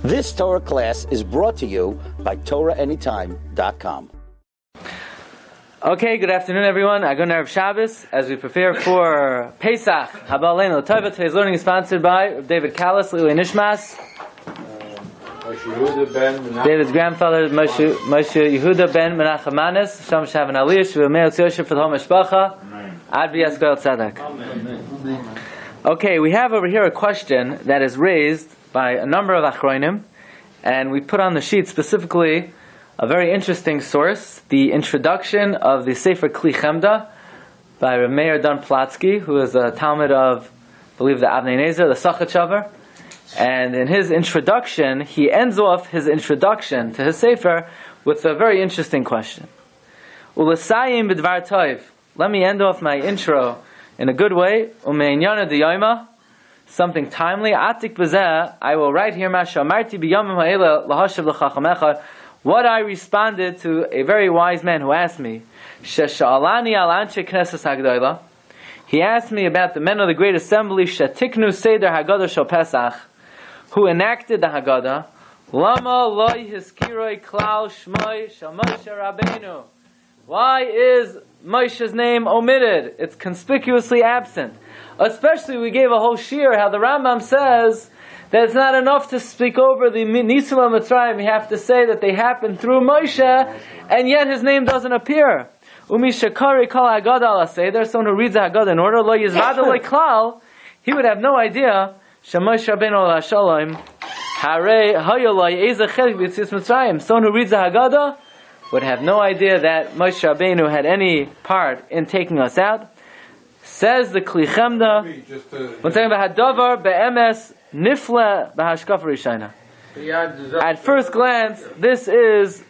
This Torah class is brought to you by TorahAnytime.com. Okay, good afternoon, everyone. Agun Erev Shabbos, as we prepare for Pesach. Haba Aleinu L'Tova. Today's learning is sponsored by David Callis, Lili Nishmas. David's grandfather, Moshe Yehuda ben Menachem Manis. Shem Shav and Aliyah, Shavim Me'otz Yosef for the whole Mishpacha. Ad B'yas Goel Tzedek. Okay, we have over here a question that is raised by a number of Achronim, and we put on the sheet specifically a very interesting source, the introduction of the Sefer Kli Chemda by Rabbi Meir Dan Platsky, who is a Talmud of, I believe, the Avnei Nezer, the Sachachover. And in his introduction, he ends off his introduction to his Sefer with a very interesting question. Ulasayim b'dvar tov. Let me end off my intro in a good way. Ume'inyana d'yayma. Something timely. Atik b'zeh. I will write here, Masha Amarti b'yamim ha'ela lahashav l'chachamecha. What I responded to a very wise man who asked me, Shesha'alani al anshe knesses hagdoila. He asked me about the men of the great assembly, Shetiknu seder Haggadah shel Pesach, who enacted the Haggadah. Lama loy hiskiroi klal shmoi shel Moshe Rabbeinu. Why is Moshe's name omitted? It's conspicuously absent. Especially, we gave a whole shiur how the Rambam says that it's not enough to speak over the Nisim Mitzrayim. You have to say that they happened through Moshe, and yet his name doesn't appear. Umi shekari kol Haggadah ala seder. Someone who reads the Haggadah in order, lo yizvada leklal, he would have no idea. Shemosh Rabbeinu ala shalom. Harei hayolai eza chelik b'Yetzias Mitzrayim. Someone who reads the Haggadah would have no idea that Moshe Rabbeinu had any part in taking us out. Says the Kli Chemda. When saying v'hadavar be'emes nifle b'hashkafa rishayna. At first glance, this is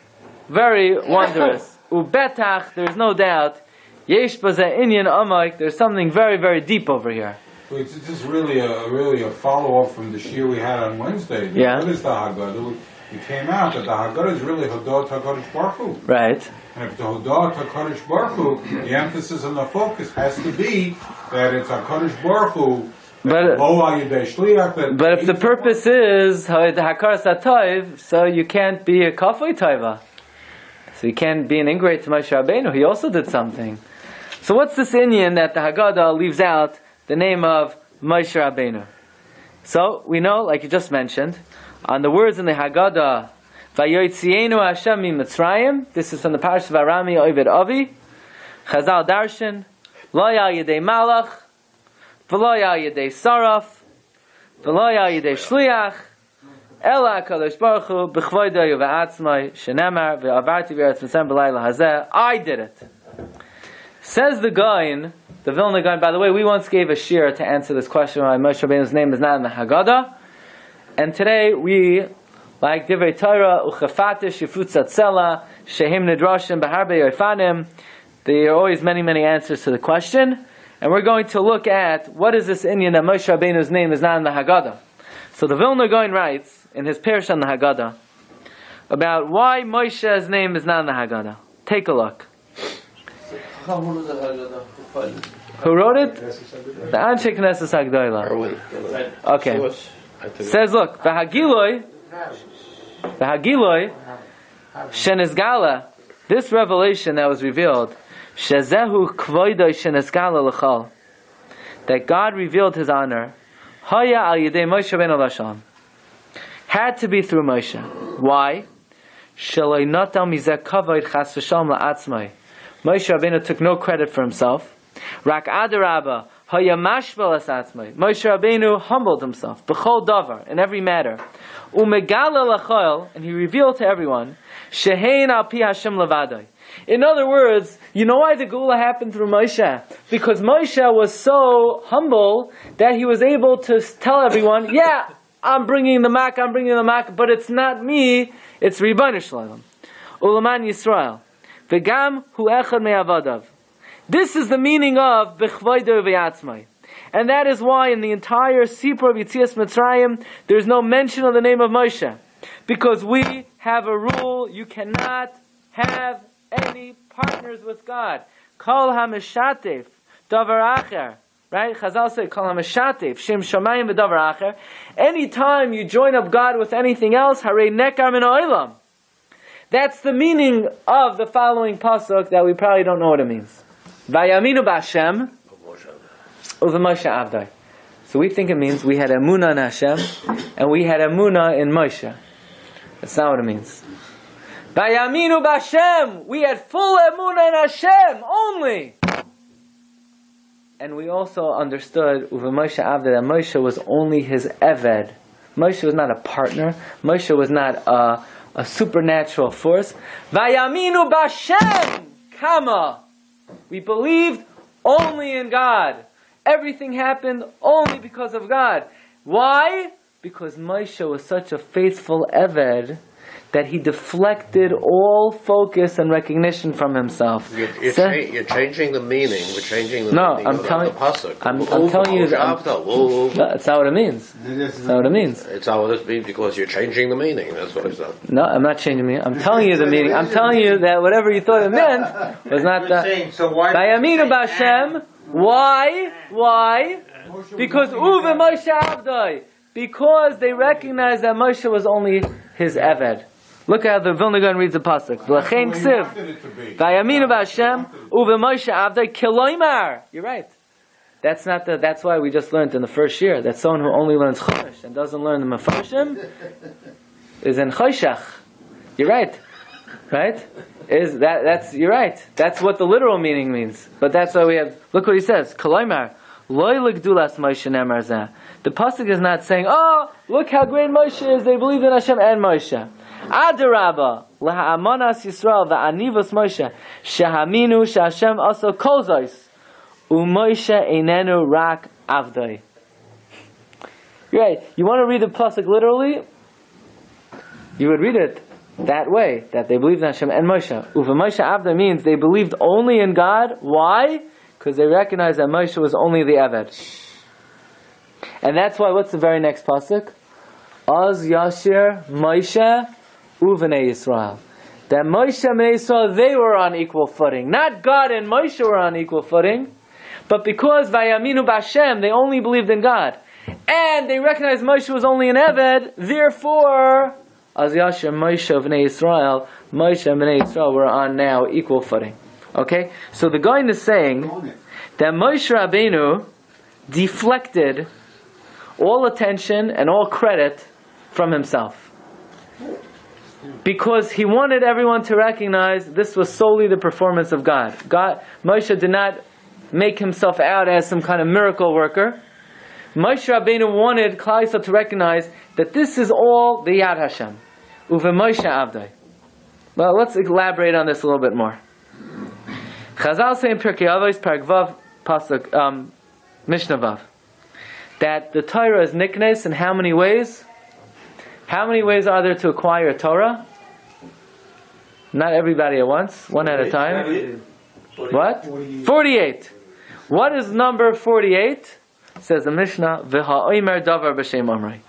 very wondrous. Ubetach, there's no doubt. Yesh bazeh inyan amayk. There's something very, very deep over here. So it's just really a follow-up from the shiur we had on Wednesday. Yeah. What is the Haggadah? It came out that the Haggadah is really Hodat HaKadosh Baruch Hu. Right. And if the Hodat HaKadosh Baruch Hu, the emphasis and the focus has to be that it's HaKadosh Baruch Hu. But if the purpose is Hakaras HaTov, so you can't be a Kafei Taiva. So you can't be an ingrate to Moshe Rabbeinu. He also did something. So what's this inyan that the Haggadah leaves out the name of Moshe Rabbeinu? So we know, like you just mentioned, on the words in the Haggadah, Vayotzienu Hashem miMitzrayim. This is from the Parashat of Arami Ovid Avi. Chazal Darshan, Lo Yal Yedei Malach, V'lo Yal Yedei Saraf, V'lo Yal Yedei Shliach, Ela HaKadosh Baruch Hu b'chvoidei u'v'atzmai shenemar v'avarti v'eretz Mitzrayim b'layla hazeh. I did it. Says the Gaon, the Vilna Gaon. By the way, we once gave a shiur to answer this question why Moshe Rabbeinu's name is not in the Haggadah. And today we, like Divrei Torah, Uchafatish, Yifut Tzela, Shehim Nidrashim, Beharbe Yoifanim, there are always many, many answers to the question. And we're going to look at what is this inyan that Moshe Rabbeinu's name is not in the Haggadah. So the Vilna Gaon writes in his Perush on the Haggadah about why Moshe's name is not in the Haggadah. Take a look. Who wrote it? The Anshe Knesses Hagdoila. Okay. Says, look, the Hagiloi, Shenizgala, this revelation that was revealed, Shezehu Kvoidoi Shenizgala L'chal, that God revealed His honor, Haya Al Yedei Moshe Rabbeinu L'Shalom, had to be through Moshe. Why? Shaloi Natal Mizeh Kavoid Chas V'Shalom La'atzmai. Moshe Rabbeinu took no credit for himself. Rak Adarabba, Haya Mashvel Asatzmai. Moshe Rabbeinu humbled himself, B'chol Davar, in every matter. Umegala L'Chol, and he revealed to everyone, Shehein Al Pi Hashem Levadai. In other words, you know why the Geula happened through Moshe? Because Moshe was so humble that he was able to tell everyone, yeah, I'm bringing the mak, but it's not me, it's Ribono Shel Olam. Ulaman Yisrael. V'gam hu echad me'avadav. This is the meaning of b'chvoidei v'yatzmai. And that is why in the entire Sipur of Yetzias Mitzrayim, there's no mention of the name of Moshe. Because we have a rule, you cannot have any partners with God. Kol hamishatef davar acher. Right? Chazal say, Kol ha-meshatef shem shamayim v'davar acher. Anytime you join up God with anything else, harei nekar min ha'olam. That's the meaning of the following pasuk that we probably don't know what it means. Vayaminu b'Hashem u'v'Moshe avdai. So we think it means we had emunah in Hashem and we had emunah in Moshe. That's not what it means. Vayaminu b'Hashem. We had full emunah in Hashem only. And we also understood u'v'Moshe avdai that Moshe was only his eved. Moshe was not a partner. Moshe was not a supernatural force. Vayaminu b'Hashem kama. We believed only in God. Everything happened only because of God. Why? Because Moshe was such a faithful eved that he deflected all focus and recognition from himself. You're changing the meaning. We're changing the meaning of the pasuk. I'm telling you that. No, that's not what it means. That's not what it means. It's not what it means because you're changing the meaning. That's what I said. No, I'm not changing the meaning. I'm telling you the meaning. I'm telling you that whatever you thought it meant was not that. Vayaminu b'Hashem. Why? Why? Because Uve Moshe Avdai. Because they recognized that Moshe was only his eved. Look how the Vilna Gaon reads the pasuk. V'lachein ksiv. Vayaminu b'Hashem Uve Moshe Avdai kiloymar. You're right. That's not the. That's why we just learned in the first year that someone who only learns Chumash and doesn't learn the Mefarshim is in Choshech. You're right. Right? Is that's you're right. That's what the literal meaning means. But that's why we have. Look what he says. Koloymar loy legdulas Moshe nemar zeh. The pasuk is not saying, "Oh, look how great Moshe is. They believed in Hashem and Moshe." Adarabba laha'amanas Yisrael va'anivos Moshe shehaminu sheHashem also kozos u'Moshe einenu rak avdai. You're right. You want to read the pasuk literally? You would read it that way, that they believed in Hashem and Moshe. Uva Moshe Avda means they believed only in God. Why? Because they recognized that Moshe was only the Eved. And that's why, what's the very next pasuk? Az Yashir Moshe Uvnei Yisrael. That Moshe and Yisrael, they were on equal footing. Not God and Moshe were on equal footing, but because Vayaminu b'Hashem, they only believed in God. And they recognized Moshe was only an Eved, therefore Az Yashir Moshe of Bnei Yisrael, Moshe and Bnei Yisrael were on now equal footing. Okay? So the Gaon is saying that Moshe Rabbeinu deflected all attention and all credit from himself. Because he wanted everyone to recognize this was solely the performance of God. Moshe did not make himself out as some kind of miracle worker. Moshe Rabbeinu wanted Klal Yisrael to recognize that this is all the Yad Hashem. Uve Moshe Avdai. Well, let's elaborate on this a little bit more. Chazal say in Pirkei Avos, Parak Vav, Pasuk, Mishnah Vav, that the Torah is niknes in how many ways? How many ways are there to acquire Torah? Not everybody at once, one at a time. What? 48. What is number 48? Says the Mishnah, V'ha'omer davar b'shem amrei.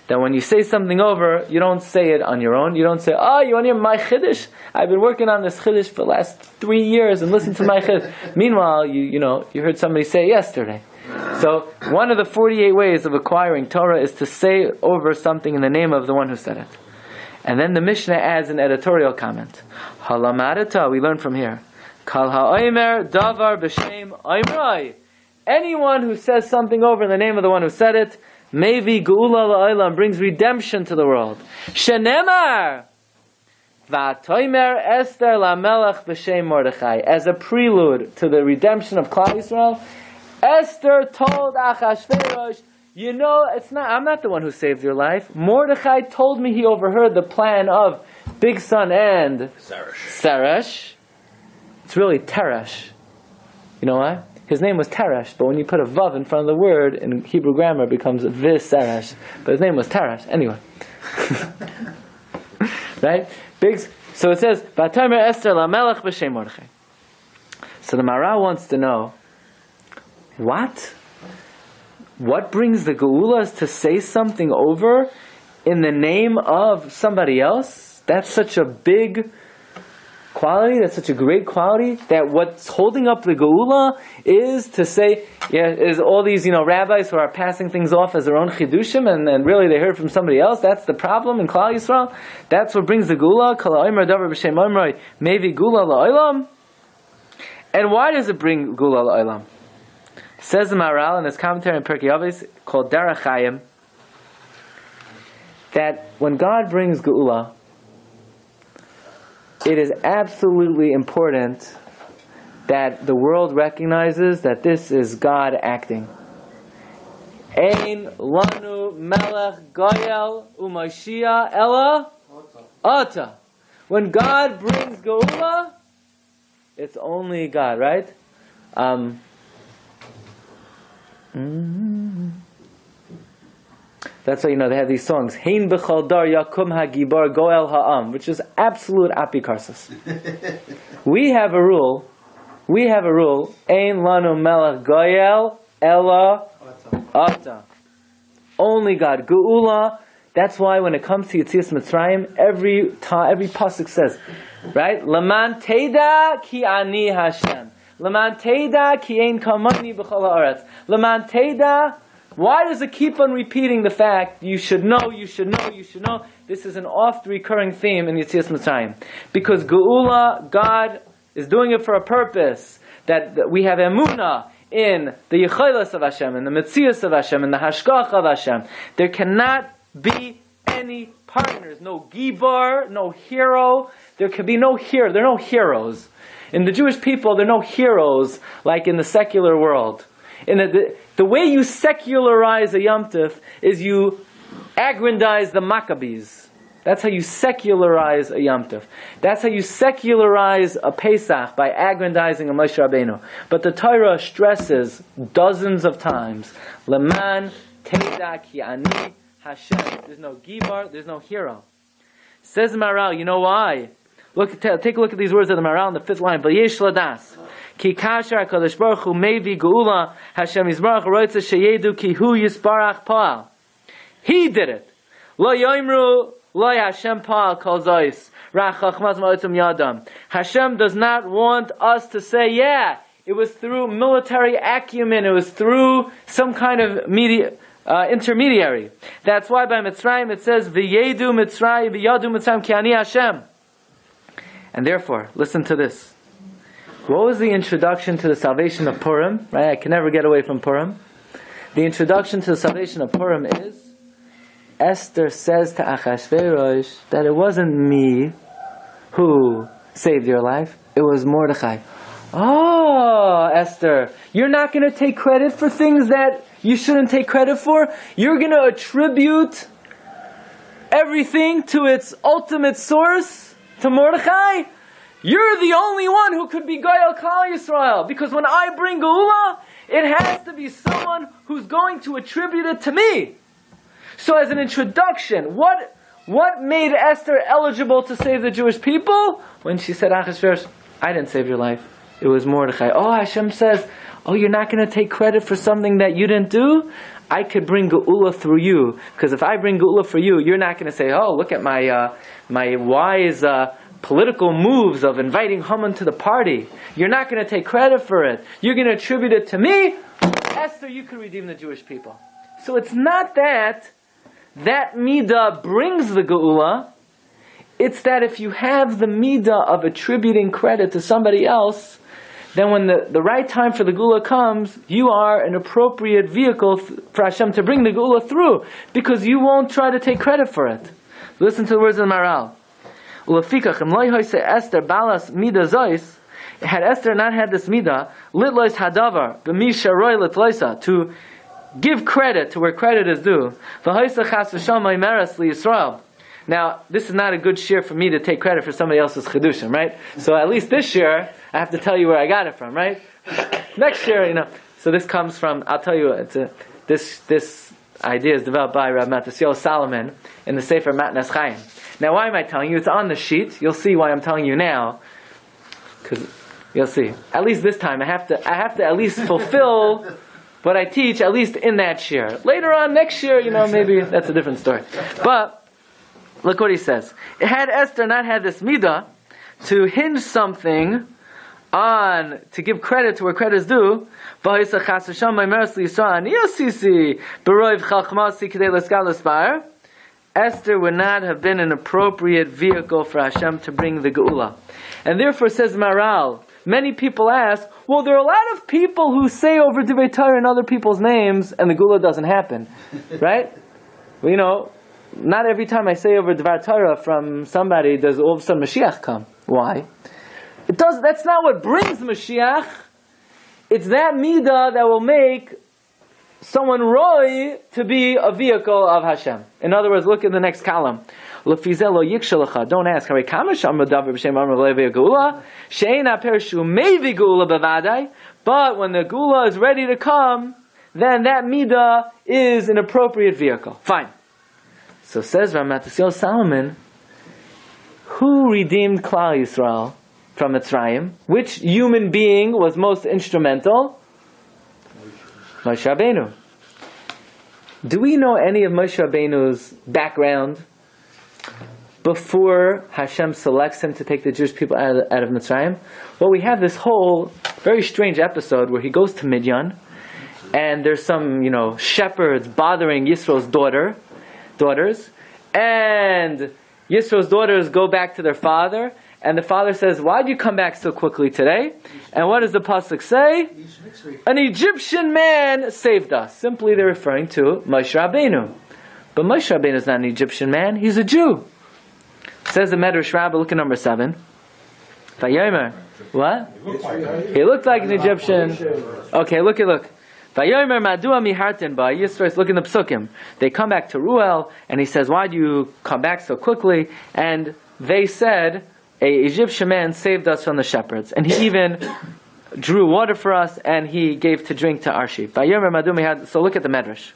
That when you say something over, you don't say it on your own. You don't say, "Oh, you want to hear my chiddush? I've been working on this chiddush for the last 3 years and listen to my chiddush." Meanwhile, you heard somebody say it yesterday. So one of the 48 ways of acquiring Torah is to say over something in the name of the one who said it. And then the Mishnah adds an editorial comment. Halamadata, we learn from here. Kal ha'omer davar b'shem amrei. Anyone who says something over in the name of the one who said it, Mevi Geula La'olam, brings redemption to the world. Shenemar V'atoimer Esther LaMelech B'Shem Mordechai. As a prelude to the redemption of Klal Yisrael, Esther told Achashverosh, I'm not the one who saved your life. Mordechai told me he overheard the plan of Big Son and Seresh. It's really Teresh. You know why? His name was Teresh, but when you put a vav in front of the word, in Hebrew grammar it becomes Viseresh. But his name was Teresh. Anyway. Right? So it says, V'atomer Esther LaMelech B'Shem Mordechai. So the Maharal wants to know, what brings the Geulas to say something over in the name of somebody else? That's such a big quality, that's such a great quality, that what's holding up the Geula is to say, is all these, rabbis who are passing things off as their own chidushim, and really they heard from somebody else. That's the problem in Klal Yisrael. That's what brings the Geula. Kol ha'omer davar b'shem omroi, mevi Geula la'olam. And why does it bring Geula la'olam? Says the Maharal in his commentary on Pirkei Avos called Derech Chaim, that when God brings Geula, it is absolutely important that the world recognizes that this is God acting. Ein lanu melech goyel u'mashiach ela ata. When God brings Geula, it's only God, right? That's why they have these songs. Hein b'chol dar yakum hagibar goel ha'am, which is absolute apikarsis. We have a rule. Ein lanu melech goel ela ata. Only God. Geula. That's why when it comes to Yetzias Mitzrayim, every pasuk says, right? Laman teda ki ani Hashem. Laman teda ki ein kamani b'chol ha'aretz. Laman teda. Why does it keep on repeating the fact you should know? This is an oft recurring theme in Yetzias Mitzrayim. Because Geula, God is doing it for a purpose. That we have emunah in the Yechilas of Hashem, in the Metzias of Hashem, in the Hashgach of Hashem. There cannot be any partners. No Gibar, no hero. There can be no hero. There are no heroes. In the Jewish people, there are no heroes like in the secular world. In the way you secularize a Yom Tov is you aggrandize the Maccabees. That's how you secularize a Yom Tov. That's how you secularize a Pesach, by aggrandizing a Moshe Rabbeinu. But the Torah stresses dozens of times, Leman Teda Ki Ani Hashem. There's no Gibar, there's no hero. Says the Maharal, you know why? Take a look at these words of the Maharal in the 5th line. V'yesh ladas. Ki kasher HaKadosh Baruch Hu mevi geula Hashem Yisbarach roitza sheyedu ki hu yisbarach pa'al. He did it. Lo yoimru lo Hashem pa'al kol zois. Rach chachmas ma'otzim yadam. Hashem does not want us to say, it was through military acumen, it was through some kind of intermediary. That's why by Mitzrayim it says, V'yedu Mitzrayim, V'yadu Mitzrayim ki ani Hashem. And therefore, listen to this. What was the introduction to the salvation of Purim? Right? I can never get away from Purim. The introduction to the salvation of Purim is Esther says to Achashverosh that it wasn't me who saved your life. It was Mordechai. Oh, Esther, you're not going to take credit for things that you shouldn't take credit for? You're going to attribute everything to its ultimate source, to Mordechai? You're the only one who could be Goyal Klal Yisrael. Because when I bring Geula, it has to be someone who's going to attribute it to me. So as an introduction, what made Esther eligible to save the Jewish people? When she said, Achashverosh, I didn't save your life. It was Mordechai. Oh, Hashem says, you're not going to take credit for something that you didn't do? I could bring Geula through you. Because if I bring Geula for you, you're not going to say, look at my wise political moves of inviting Haman to the party. You're not going to take credit for it. You're going to attribute it to me. Esther, you could redeem the Jewish people. So it's not that midah brings the Geula. It's that if you have the midah of attributing credit to somebody else, then when the right time for the Geula comes, you are an appropriate vehicle for Hashem to bring the Geula through, because you won't try to take credit for it. Listen to the words of the Maharal. Esther balas midah zois. Had Esther not had this midah, litlois hadavar b'misha roy litloisa, to give credit to where credit is due. V'hoisa chas v'shamay meras liYisrael. Now, this is not a good share for me to take credit for somebody else's chidushim, right? So at least this year, I have to tell you where I got it from, right? Next year, So this comes from, I'll tell you, this idea is developed by Rabbi Matisyahu Solomon in the Sefer Matnas Chaim. Now, why am I telling you? It's on the sheet. You'll see why I'm telling you now, because you'll see. At least this time, I have to at least fulfill what I teach, at least in that share. Later on, next year, maybe that's a different story. But look what he says. Had Esther not had this midah, to hinge something on, to give credit to where credit is due, Esther would not have been an appropriate vehicle for Hashem to bring the Geula. And therefore, says Maral, many people ask, well, there are a lot of people who say over Divrei Torah in other people's names, and the Geula doesn't happen. Right? Well, not every time I say over Divrei Torah from somebody, does all of a sudden Mashiach come. Why? That's not what brings Mashiach. It's that midah that will make someone roy to be a vehicle of Hashem. In other words, look in the next column. Don't ask, but when the Geula is ready to come, then that midah is an appropriate vehicle. Fine. So says Ramat Solomon, who redeemed Klal Yisrael from Mitzrayim? Which human being was most instrumental? Moshe Rabbeinu. Do we know any of Moshe Rabbeinu's background before Hashem selects him to take the Jewish people out of Mitzrayim? Well, we have this whole very strange episode where he goes to Midian, and there's some, shepherds bothering Yisro's daughters, and Yisro's daughters go back to their father, and the father says, why'd you come back so quickly today? And what does the pasuk say? An Egyptian man saved us. Simply they're referring to Moshe Rabbeinu. But Moshe Rabbeinu is not an Egyptian man, he's a Jew. Says the Medrash Rabbi, look at number 7. Vayomer. What? He looked like an Egyptian. Okay, look. Vayomer madua mihartin ba Yisro. Look in the psukim. They come back to Ruel, and he says, why do you come back so quickly? And they said, a Egyptian man saved us from the shepherds, and he even drew water for us, and he gave to drink to our sheep. So look at the Medrash.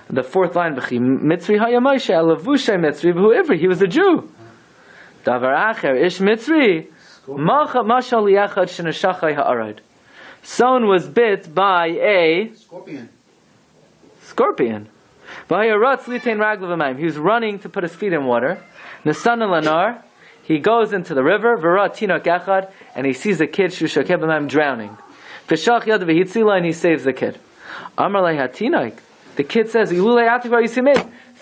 The fourth line, he was a Jew. Someone was bit by a scorpion. He was running to put his feet in water. He goes into the river, and he sees a kid drowning. And he saves the kid. The kid says,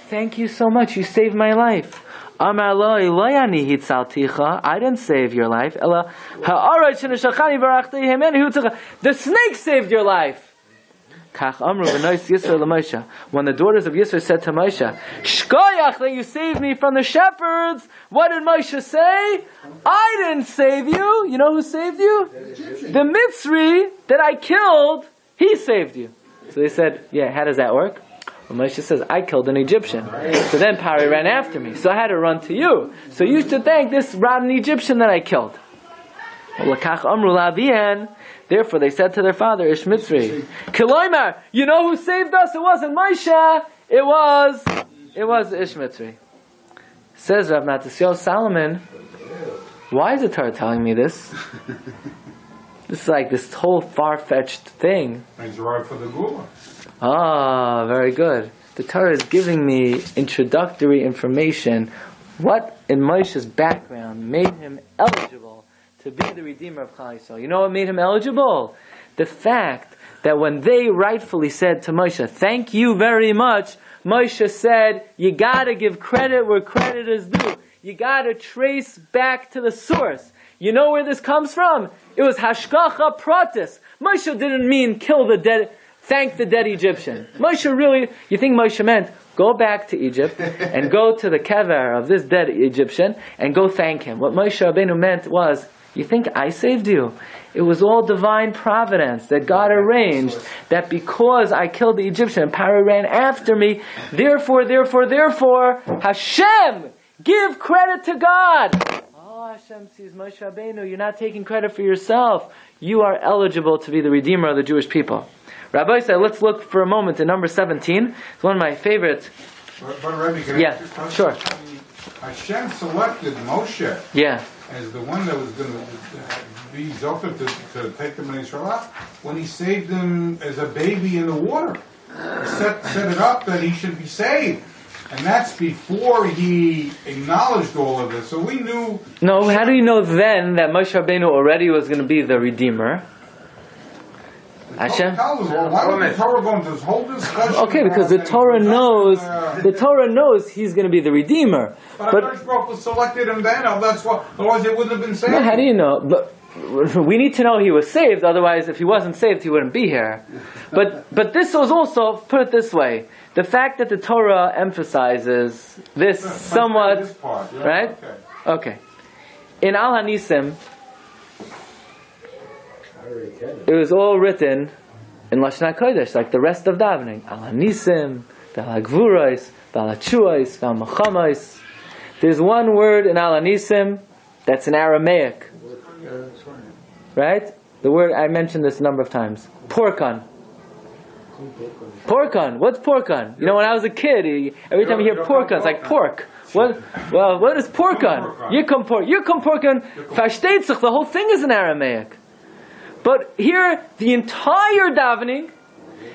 thank you so much, you saved my life. I didn't save your life. The snake saved your life. When the daughters of Yisro said to Moshe, Shkoyach, that you saved me from the shepherds, what did Moshe say? I didn't save you. You know who saved you? The Mitzri that I killed, he saved you. So they said, yeah, how does that work? Well, Moshe says, I killed an Egyptian. So then Pari ran after me. So I had to run to you. So you should thank this rotten Egyptian that I killed. Therefore they said to their father, Ish Mitzri, Kiloimar, you know who saved us? It wasn't Moshe, it was Ish Mitzri. Says Rav Matisyahu Solomon, why is the Torah telling me this? This is like this whole far-fetched thing. He's right for the Geula. Ah, very good. The Torah is giving me introductory information. What in Moshe's background made him eligible to be the Redeemer of Klal Yisrael? You know what made him eligible? The fact that when they rightfully said to Moshe, thank you very much, Moshe said, you gotta give credit where credit is due. You gotta trace back to the source. You know where this comes from? It was hashgacha pratis. Moshe didn't mean kill the dead, thank the dead Egyptian. Moshe really, you think Moshe meant go back to Egypt and go to the kever of this dead Egyptian and go thank him. What Moshe Rabbeinu meant was, you think I saved you? It was all divine providence that God arranged that because I killed the Egyptian and Paro ran after me, therefore, Hashem, give credit to God. Oh, Hashem sees Moshe Rabbeinu, you're not taking credit for yourself. You are eligible to be the Redeemer of the Jewish people. Rabbi said, let's look for a moment at number 17. It's one of my favorites. But Rabbi, can I just touch sure. Hashem selected Moshe as the one that was going to be Zophar to take them in Israel when he saved them as a baby in the water. He set it up that he should be saved. And that's before he acknowledged all of this. So we knew... No, how do you know then that Moshe Rabbeinu already was going to be the Redeemer? Hashem? Why would the Torah go into this whole discussion? Okay, because the Torah knows he's going to be the Redeemer. But Baruch selected him then. That's why. Otherwise, it wouldn't have been saved. No, how do you know? But we need to know he was saved. Otherwise, if he wasn't saved, he wouldn't be here. But this was also, put it this way, the fact that the Torah emphasizes this somewhat, this part, yeah, right? Okay. In Al Hanisim, it was all written in Lashon HaKodesh, like the rest of davening. Al Hanisim, Val HaGvuros, Val HaTshuos, Val Machamos. There's one word in Al Hanisim that's in Aramaic. Right? The word, I mentioned this a number of times. Porkon. Porkon. What's porkon? You know, when I was a kid, every time you hear porkon, it's like pork. What? Well, what is porkon? Yikum porkon. Versteht sich. The whole thing is in Aramaic. But here, the entire davening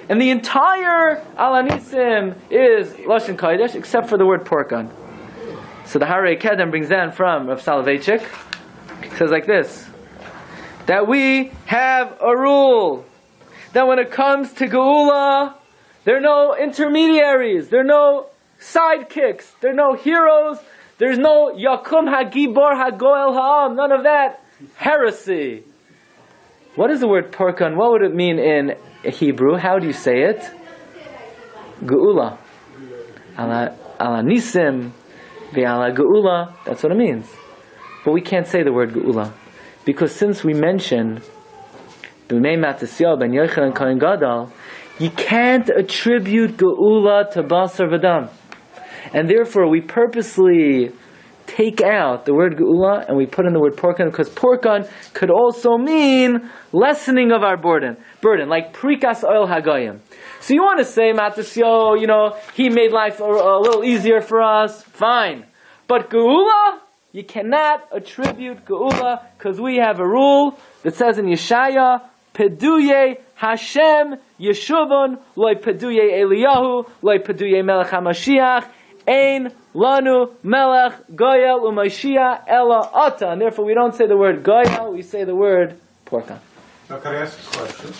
and the entire Al Hanisim is Lashon Kodesh, except for the word porkon. So the Harei Kedem brings down from Rav Soloveitchik. It says like this, that we have a rule that when it comes to Geula, there are no intermediaries, there are no sidekicks, there are no heroes, there's no Yakum Hagibor Hagoel Ha'am, none of that heresy. What is the word porkon? What would it mean in Hebrew? How do you say it? Geula. Ala nisim ve'ala geula. That's what it means. But we can't say the word geula. Because since we mention B'mei Matisyahu ben Yochanan Kohen Gadol, you can't attribute geula to basar v'dam. And therefore we purposely take out the word geula and we put in the word porkon, because porkon could also mean lessening of our burden, like prikas oil hagayim. So you want to say Matisyahu, he made life a little easier for us, fine. But geula, you cannot attribute geula, because we have a rule that says in Yeshaya, Peduye Hashem Yeshuvon loy Peduye Eliyahu loy Peduye Melech HaMashiach Ein Lanu Melech Goyel U'Mashiach Ela Ata. And therefore we don't say the word Goyel, we say the word porkon. Now can I ask a question?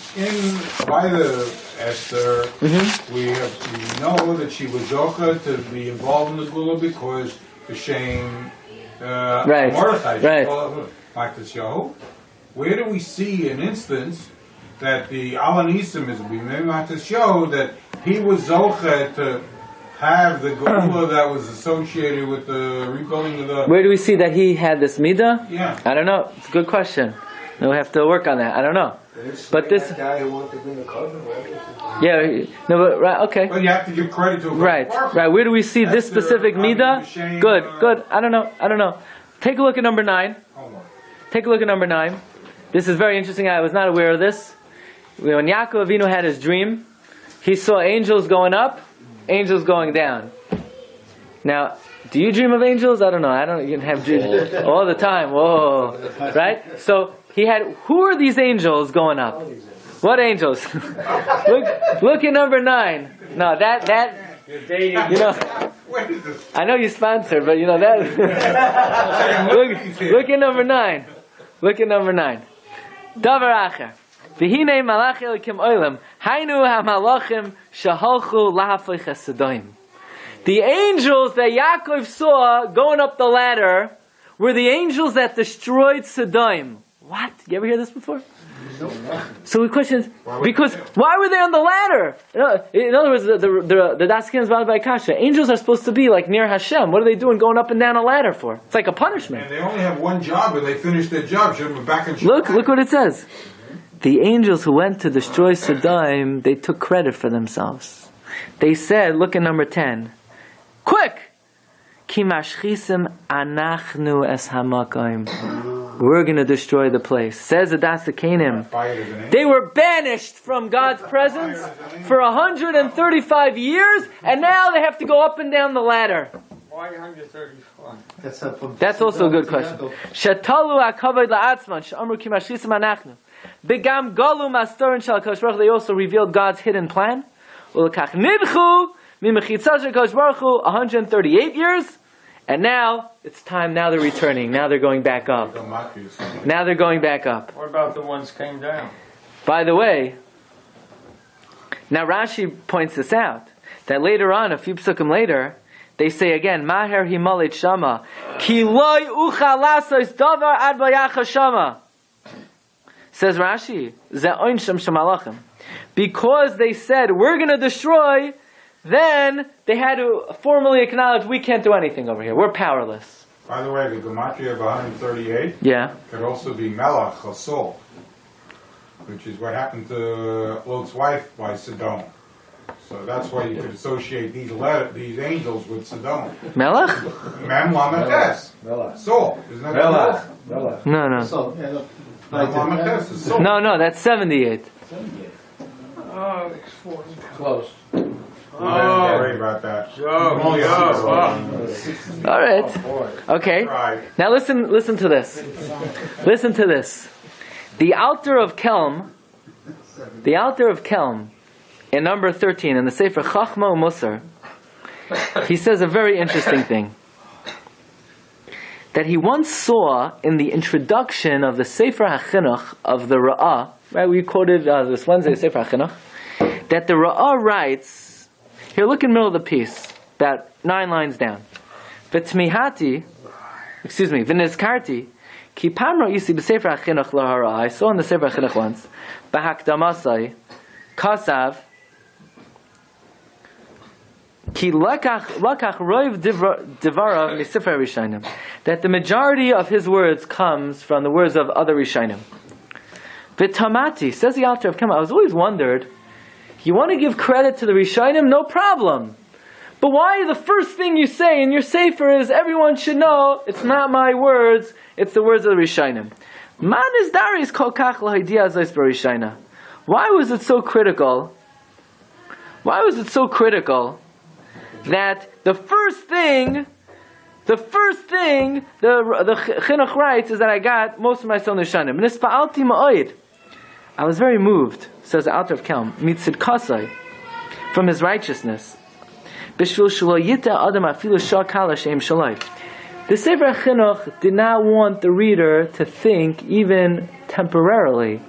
By the Esther, we know that she was zocha to be involved in the Gula because the shame Mordechai. Right. Matisyahu. Where do we see an instance that the Al Hanisim is B'mei Matisyahu, that he was zocha to have the Gula that was associated with the rebuilding of the... Where do we see that he had this midah? Yeah. I don't know. It's a good question. We'll have to work on that. I don't know. But this guy who wanted to bring a cover, right? Yeah, no, but right, okay. But you have to give credit to a right. Where do we see this specific midah? Good. I don't know. Take a look at number 9. Take a look at number 9. This is very interesting. I was not aware of this. When Yaakov Avinu had his dream, he saw angels going up, angels going down. Now, do you dream of angels? I don't know. I don't even have dreams all the time. Whoa. Right? So, he had, who are these angels going up? What angels? look at number 9. No, that I know you sponsored, but that look at number 9. Look at number 9. Davar acher. V'hinei malach elikim olam. Hainu ha-malachim shahalchu lahaflich hasedoim. The angels that Yaakov saw going up the ladder were the angels that destroyed Sodom. What? You ever hear this before? So the question is, because why were they on the ladder? In other words, the Daskin is bound by Kasha. Angels are supposed to be like near Hashem. What are they doing going up and down a ladder for? It's like a punishment. And they only have one job, and they finished their job. Should have been back in. Look what it says. The angels who went to destroy Sodom, they took credit for themselves. They said, look at number 10. Quick! Ki mashchisim anachnu es hamakim. We're going to destroy the place. Says the Dasakanim. They were banished from God's presence for 135 years, and now they have to go up and down the ladder. Why 135? That's also a good question. Shatalu akavod la'atzman she'amru ki mashchisim anachnu. Begam galu mastorin shal HaKadosh Baruch Hu. They also revealed God's hidden plan. Ulekach nidchu Mimechitza shel Kodesh Baruch Hu, 138 years. And now, it's time, now they're returning. Now they're going back up. Now they're going back up. What about the ones came down? By the way, now Rashi points this out, that later on, a few psukim later, they say again, Maher himalit shama, ki loy ucha lasos davar ad bayacha shama. Says Rashi, ze oinsham shemalachim. Because they said, we're going to destroy, then they had to formally acknowledge, we can't do anything over here. We're powerless. By the way, the gematria of 138 could also be Melach or Sol, which is what happened to Lot's wife by Sodom. So that's why you could associate these angels with Sodom. Melach? Mem Lamates. Sol. Isn't that Melach? No. So, Mem Lamates is Sol. No, that's 78. oh, it's 40. Close. Sorry about that. All right. Okay. Right. Now listen to this. Listen to this. The Alter of Kelm, in number 13, in the Sefer Chachma Musar, he says a very interesting thing. That he once saw in the introduction of the Sefer HaChinuch of the Ra'ah, right? We quoted this Wednesday, Sefer HaChinuch, that the Ra'ah writes, here look in the middle of the piece, about 9 lines down. V'nizkarti, ki pamra yisi b'Sefer HaChinuch lahara. I saw in the Sefer HaChinuch once, b'hakdamasai, kasav, ki lakach roiv divarav miSefer Rishonim, that the majority of his words comes from the words of other Rishonim. V'tamati, says the Alter of Kema, I was always wondered, you want to give credit to the Rishonim, no problem. But why the first thing you say in your Sefer is, everyone should know, it's not my words, it's the words of the Rishonim. Man is daris kol kach l'haidia zos b'Rishonim. Why was it so critical? That the first thing the Chinuch writes is that I got most of my son Rishonim. Nispa'alti ma'oid. I was very moved, says the Alter of Kelm, mitzid kasai, from his righteousness. Bishvil shelo yita adam afilu shah kala sheim shalai. The Sefer Chinuch did not want the reader to think, even temporarily,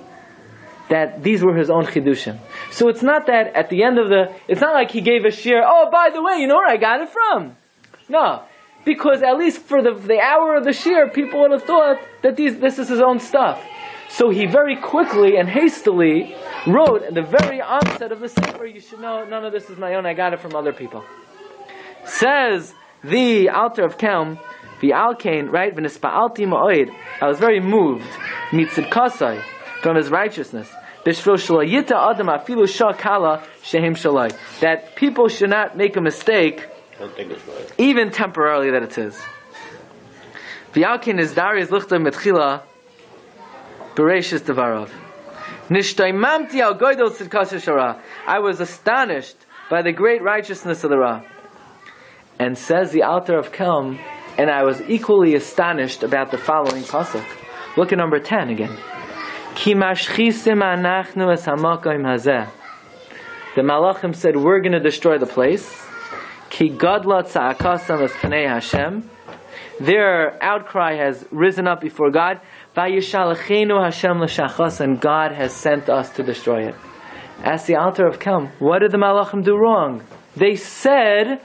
that these were his own chidushim. So it's not that at the end of it's not like he gave a shir, oh, by the way, you know where I got it from? No. Because at least for the hour of the shir, people would have thought that this is his own stuff. So he very quickly and hastily wrote at the very onset of the Sefer, you should know, none of this is my own, I got it from other people. Says the Alter of Kelm, the Alkain, right? V'nispa'alti ma'oid. I was very moved, mitzid kasai, from his righteousness. That people should not make a mistake, even temporarily, that it is. V'yalkin is Darius lichta mitchila bereishis devarav. Nishtaimamti al goydol tzidkas shara. I was astonished by the great righteousness of the Ra. And says the Alter of Kelm, and I was equally astonished about the following pasuk. Look at number 10 again. Ki mashchisim anachnu es hamakom hazeh. The Malachim said, we're going to destroy the place. Ki gadla tza'akasam es pnei Hashem. Their outcry has risen up before God. Vayishalachenu Hashem l'shachas, and God has sent us to destroy it. Ask the Alter of Kelm, what did the Malachim do wrong? They said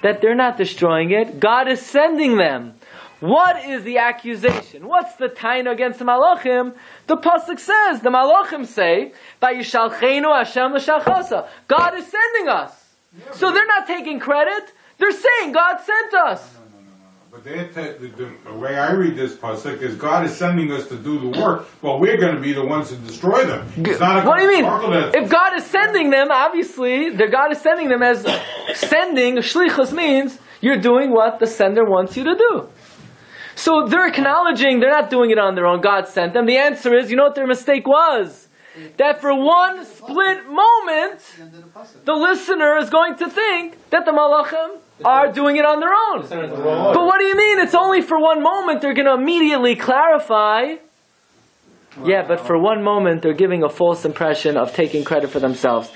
that they're not destroying it. God is sending them. What is the accusation? What's the taina against the Malachim? The pasuk says, the Malachim say, "Vayishalchenu Hashem l'shachasa." God is sending us. So they're not taking credit. They're saying God sent us. No. But the way I read this pasuk is God is sending us to do the work, but we're going to be the ones to destroy them. What do you mean? If God is sending them, obviously, God is sending them as sending. Shlichus means you're doing what the sender wants you to do. So they're acknowledging they're not doing it on their own. God sent them. The answer is, you know what their mistake was? That for one split moment, the listener is going to think that the Malachim are doing it on their own. But what do you mean? It's only for one moment. They're going to immediately clarify. Yeah, but for one moment, they're giving a false impression of taking credit for themselves.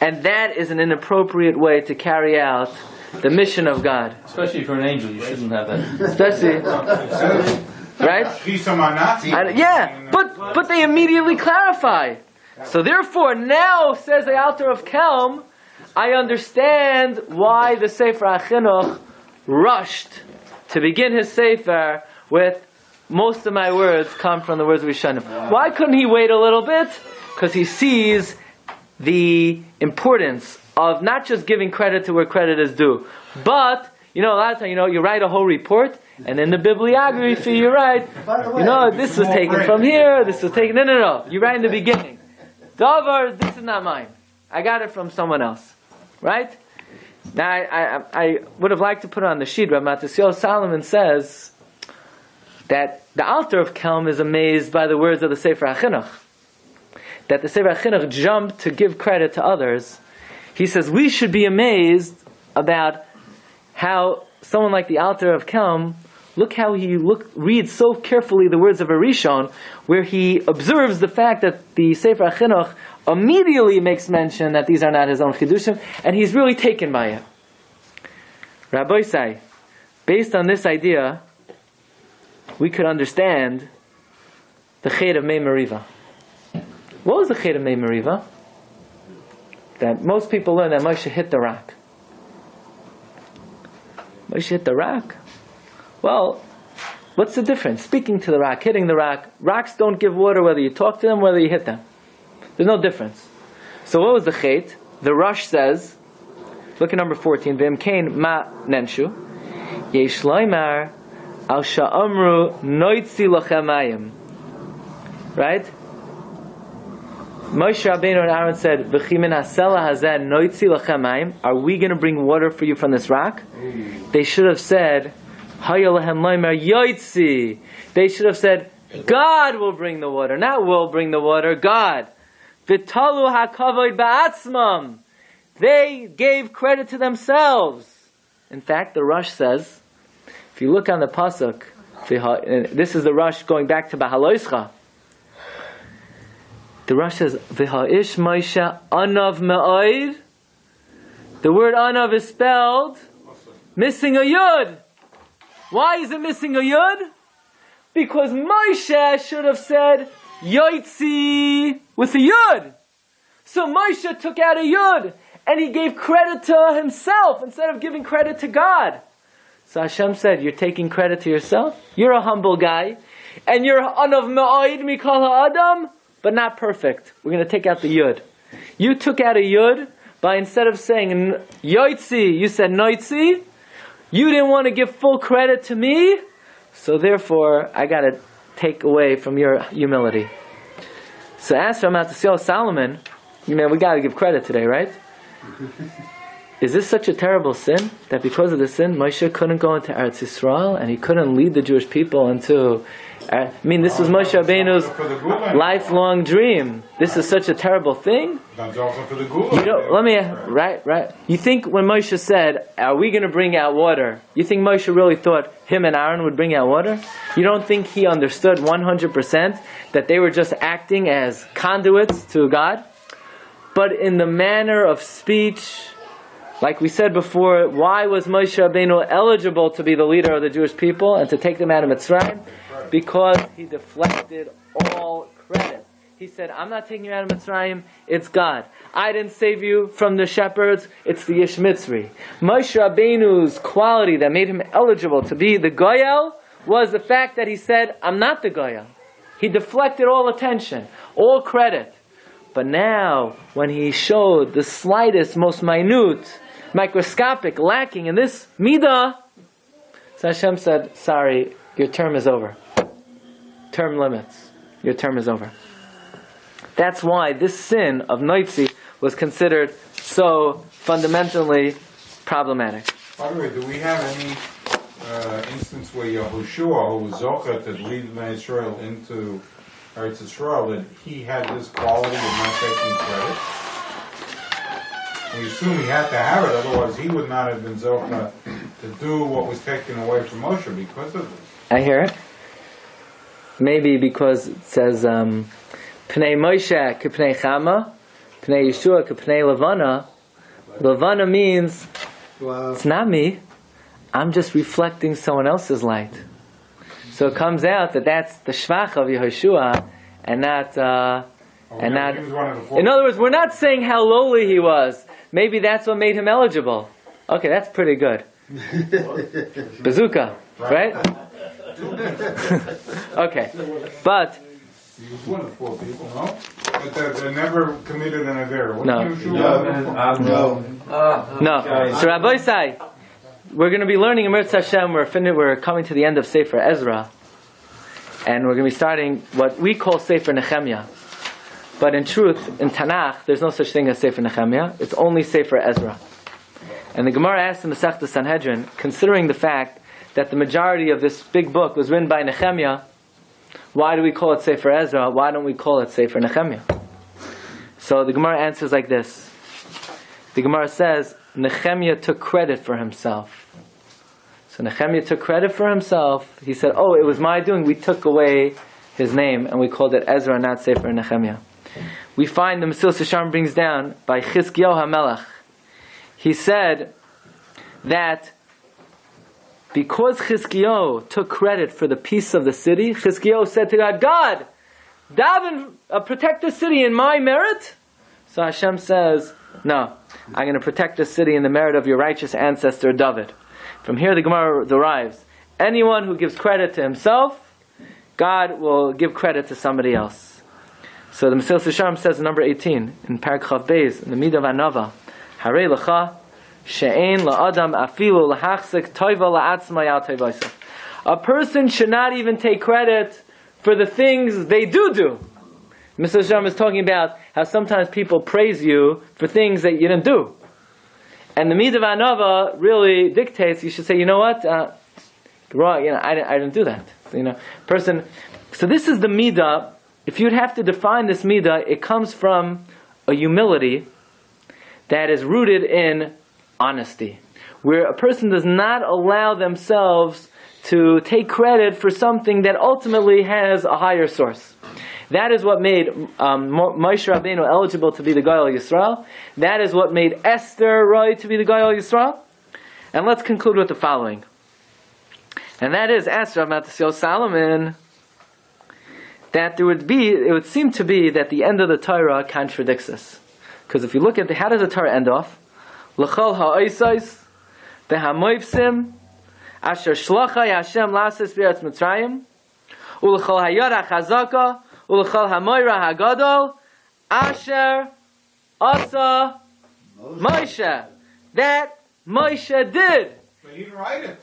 And that is an inappropriate way to carry out the mission of God. Especially if you're an angel, you shouldn't have that. Especially, right? Yeah, but they immediately clarify. So therefore, now, says the Alter of Kelm, I understand why the Sefer HaChinuch rushed to begin his Sefer with most of my words come from the words of Rishonim. Why couldn't he wait a little bit? Because he sees the importance of not just giving credit to where credit is due, but, a lot of times, you write a whole report, and in the bibliography you write, this was taken from here, this was taken, no. You write in the beginning, Davar, this is not mine. I got it from someone else. Right? Now, I would have liked to put it on the sheet. Rabbi Matisyahu Solomon says that the Alter of Kelm is amazed by the words of the Sefer HaChinuch. That the Sefer HaChinuch jumped to give credit to others. He says we should be amazed about how someone like the Alter of Kelm, look how he reads so carefully the words of a Rishon, where he observes the fact that the Sefer HaChinuch immediately makes mention that these are not his own chidushim, and he's really taken by it. Rabbi say, based on this idea, we could understand the Chet of Mei Meriva. What was the Chet of Mei Meriva? That most people learn that Moshe hit the rock. Moshe hit the rock? Well, what's the difference? Speaking to the rock, hitting the rock. Rocks don't give water whether you talk to them, whether you hit them. There's no difference. So what was the Chet? The Rush says, look at number 14, V'im kein ma nenshu, yesh loymar al sha'amru noitzi lachem mayim. Right? Moshe Rabbeinu and Aaron said, V'chi min hasela hazeh noitzi lachem mayim. Are we going to bring water for you from this rock? They should have said, Haya lahem loymar yoitzi. They should have said, God will bring the water. Not will bring the water, God. V'talu hakavod ba'atzmam. They gave credit to themselves. In fact, the Rush says, if you look on the pasuk, this is the Rush going back to Bahaloischa. The Rush says, V'ha'ish Moshe anav me'oid. The word anav is spelled missing a yud. Why is it missing a yud? Because Moshe should have said Yoitzi with a yud. So Moshe took out a yud and he gave credit to himself instead of giving credit to God. So Hashem said, you're taking credit to yourself? You're a humble guy and you're anav me'oid mikol ha'adam, but not perfect. We're going to take out the yud. You took out a yud by instead of saying Yoitzi, you said Noitzi. You didn't want to give full credit to me, so therefore I got to take away from your humility. So ask Rabbi Matisyahu Solomon, we got to give credit today, right? Is this such a terrible sin that because of the sin Moshe couldn't go into Eretz Yisrael and he couldn't lead the Jewish people into? This was Moshe Rabbeinu's lifelong dream. This is such a terrible thing. That's also for the Gula. Right. You think when Moshe said, "Are we going to bring out water?" You think Moshe really thought him and Aaron would bring out water? You don't think he understood 100% that they were just acting as conduits to God? But in the manner of speech, like we said before, why was Moshe Rabbeinu eligible to be the leader of the Jewish people and to take them out of Mitzrayim? Because he deflected all credit. He said, I'm not taking you out of Mitzrayim, it's God. I didn't save you from the shepherds, it's the Ish Mitzri. Moshe Rabbeinu's quality that made him eligible to be the Goyel was the fact that he said, I'm not the Goyel. He deflected all attention, all credit. But now, when he showed the slightest, most minute, microscopic lacking in this midah, so Hashem said, sorry, your term is over. Term limits. Your term is over. That's why this sin of Noitzi was considered so fundamentally problematic. By the way, do we have any instance where Yehoshua, who was Zochah to lead Israel into Eretz Yisrael, that he had this quality of not taking credit? We assume he had to have it, otherwise he would not have been Zochah to do what was taken away from Moshe because of this. I hear it. Maybe because it says, Pnei Moshe k'pnei Chama, Pnei Yeshua k'pnei Levana. Levana means it's not me. I'm just reflecting someone else's light. So it comes out that that's the shvach of Yehoshua, and not. In other words, we're not saying how lowly he was. Maybe that's what made him eligible. Okay, that's pretty good. Bazooka, right? Okay, but he was one of the 4 people, no? But they never committed an Avera. No. So Rabbi Sai, we're going to be learning in Mirz Hashem. We're coming to the end of Sefer Ezra, and we're going to be starting what we call Sefer Nehemiah. But in truth, in Tanakh, there's no such thing as Sefer Nehemiah. It's only Sefer Ezra. And the Gemara asks in the Masechta Sanhedrin, considering the fact that the majority of this big book was written by Nehemiah, why do we call it Sefer Ezra? Why don't we call it Sefer Nehemiah? So the Gemara answers like this. The Gemara says, Nehemiah took credit for himself. So Nehemiah took credit for himself. He said, oh, it was my doing. We took away his name and we called it Ezra, not Sefer Nehemiah. We find the Mesilas Yesharim brings down by Chizkiyahu HaMelech. He said that because Chizkiyahu took credit for the peace of the city, Chizkiyahu said to God, God, daven, protect the city in my merit? So Hashem says, no, I'm going to protect the city in the merit of your righteous ancestor David. From here the Gemara derives, anyone who gives credit to himself, God will give credit to somebody else. So the Mesilas Yesharim says in number 18, in Parak Chav Beis, in the Midah Vanava, Harei Lecha, She'ein la'adam afilu lahachzik toiva la'atzma yal toivaisa. A person should not even take credit for the things they do. Mr. Sharm is talking about how sometimes people praise you for things that you didn't do. And the Midah Vanava really dictates, you should say, you know what, wrong, I didn't do that. Person. So this is the Midah. If you'd have to define this Midah, it comes from a humility that is rooted in honesty, where a person does not allow themselves to take credit for something that ultimately has a higher source. That is what made Moshe Rabbeinu eligible to be the Gaon Yisrael. That is what made Esther right to be the Gaon Yisrael. And let's conclude with the following. And that is, asked Rav Matisyahu Salomon, that it would seem to be that the end of the Torah contradicts this. Because if you look at how does the Torah end off? L'chol ha'oisais v'hamoivsim asher shlachai Hashem lasis b'eretz Mitzrayim u'l'chol hayara chazaka u'l'chol hamoira hagadol asher asa Moshe. That Moshe did. But he didn't write it.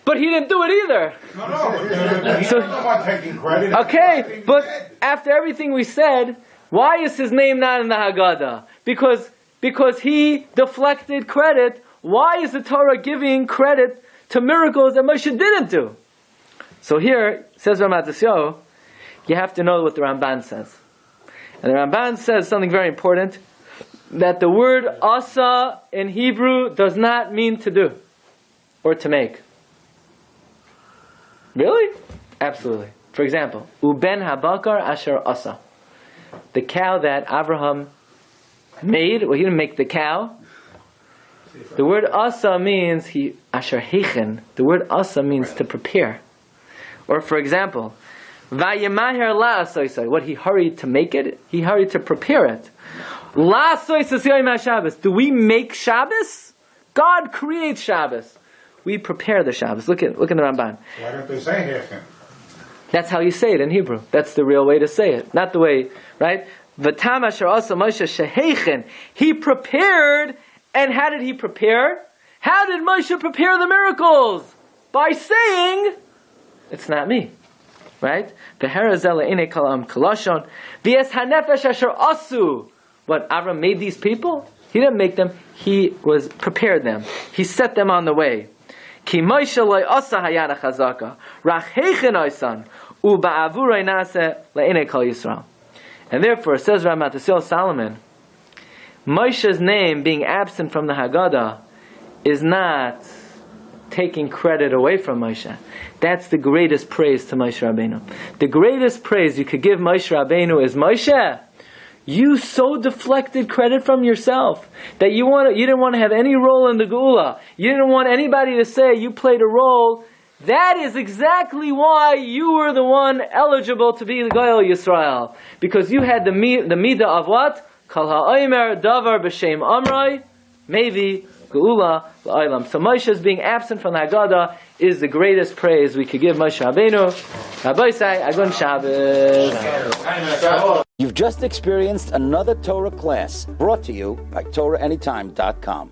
But he didn't do it either. No. He's not taking credit. Okay, but after everything we said, why is his name not in the Haggadah? Because he deflected credit. Why is the Torah giving credit to miracles that Moshe didn't do? So here, says Rav Matisyahu, you have to know what the Ramban says. And the Ramban says something very important, that the word asa in Hebrew does not mean to do or to make. Really? Absolutely. For example, Uben habakar asher asa. The cow that Abraham made, well, he didn't make the cow. The word asa means asher heichen. The word asa means to prepare. Or for example, vayemaher la'asoisai. What, he hurried to make it? He hurried to prepare it. La'asoisai yom haShabbos. Do we make Shabbos? God creates Shabbos. We prepare the Shabbos. Look at the Ramban. Why don't they say heichen? That's how you say it in Hebrew. That's the real way to say it. Not the way, right? V'tam asher asa Moshe sheheichen. He prepared, and how did he prepare? How did Moshe prepare the miracles? By saying, it's not me. Right? V'herazela ine kalam kalashon. V'es hanefesh asher asu. What, Avram made these people? He didn't make them. He prepared them. He set them on the way. Ki Moshe loy asa hayada chazaka, rach heichen oisan, u'ba'avuroi nase le'inei kol Yisrael. And therefore, says Rav Matisyahu Salomon, Moshe's name being absent from the Haggadah is not taking credit away from Moshe. That's the greatest praise to Moshe Rabbeinu. The greatest praise you could give Moshe Rabbeinu is, Moshe, You so deflected credit from yourself that you didn't want to have any role in the Geula. You didn't want anybody to say you played a role. That is exactly why you were the one eligible to be the Goyal Yisrael. Because you had the midah of what? Kal ha'omer davar b'shem amroi, maybe Geula l'olam. So Moshe's being absent from the Haggadah is the greatest praise we could give Moshe Rabbeinu. Rabbi say, Agun Shabbos. You've just experienced another Torah class brought to you by TorahAnytime.com.